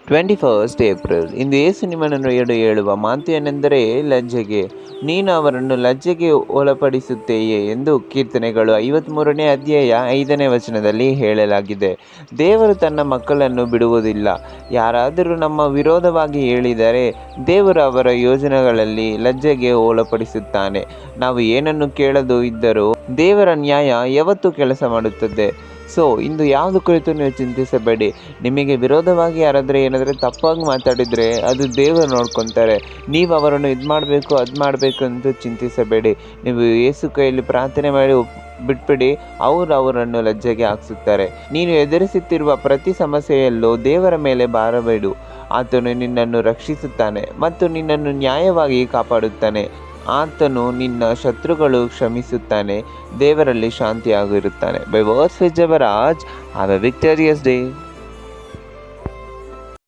21st April. ಇಂದು ಯೇಸು ನಿಮ್ಮನ್ನು ಹೇಳುವ ಮಾತು ಏನೆಂದರೆ ಲಜ್ಜೆಗೆ. ನೀನು ಅವರನ್ನು ಲಜ್ಜೆಗೆ ಒಳಪಡಿಸುತ್ತೆಯೇ ಎಂದು ಕೀರ್ತನೆಗಳು 53ನೇ ಅಧ್ಯಾಯ 5ನೇ ವಚನದಲ್ಲಿ ಹೇಳಲಾಗಿದೆ. ದೇವರು ತನ್ನ ಮಕ್ಕಳನ್ನು ಬಿಡುವುದಿಲ್ಲ. ಯಾರಾದರೂ ನಮ್ಮ ವಿರೋಧವಾಗಿ ಹೇಳಿದರೆ ದೇವರು ಅವರ ಯೋಜನೆಗಳಲ್ಲಿ ಲಜ್ಜೆಗೆ ಒಳಪಡಿಸುತ್ತಾನೆ. ನಾವು ಏನನ್ನು ಕೇಳದು ಇದ್ದರೂ ದೇವರ ನ್ಯಾಯ ಯಾವತ್ತೂ ಕೆಲಸ ಮಾಡುತ್ತದೆ. ಇಂದು ಯಾವುದು ಕುರಿತು ನೀವು ಚಿಂತಿಸಬೇಡಿ. ನಿಮಗೆ ವಿರೋಧವಾಗಿ ಯಾರಾದರೆ ಏನಾದರೆ ತಪ್ಪಾಗಿ ಮಾತಾಡಿದರೆ ಅದು ದೇವರು ನೋಡ್ಕೊತಾರೆ. ನೀವು ಅವರನ್ನು ಇದು ಮಾಡಬೇಕು ಅದು ಮಾಡಬೇಕು ಅಂತ ಚಿಂತಿಸಬೇಡಿ. ನೀವು ಯೇಸು ಕೈಯಲ್ಲಿ ಪ್ರಾರ್ಥನೆ ಮಾಡಿ ಬಿಟ್ಬಿಡಿ, ಅವರನ್ನು ಲಜ್ಜೆಗೆ ಹಾಕಿಸುತ್ತಾರೆ. ನೀನು ಎದುರಿಸುತ್ತಿರುವ ಪ್ರತಿ ಸಮಸ್ಯೆಯಲ್ಲೂ ದೇವರ ಮೇಲೆ ಭಾರಬೇಡು. ಆತನು ನಿನ್ನನ್ನು ರಕ್ಷಿಸುತ್ತಾನೆ ಮತ್ತು ನಿನ್ನನ್ನು ನ್ಯಾಯವಾಗಿ ಕಾಪಾಡುತ್ತಾನೆ. ಆತನು ನಿನ್ನ ಶತ್ರುಗಳು ಕ್ಷಮಿಸುತ್ತಾನೆ. ದೇವರಲ್ಲಿ ಶಾಂತಿಯಾಗಿರುತ್ತಾನೆ. ಬೈ ವರ್ಡ್ಸ್ ವಿತ್ ಜಬರಾಜ್. Have a victorious day.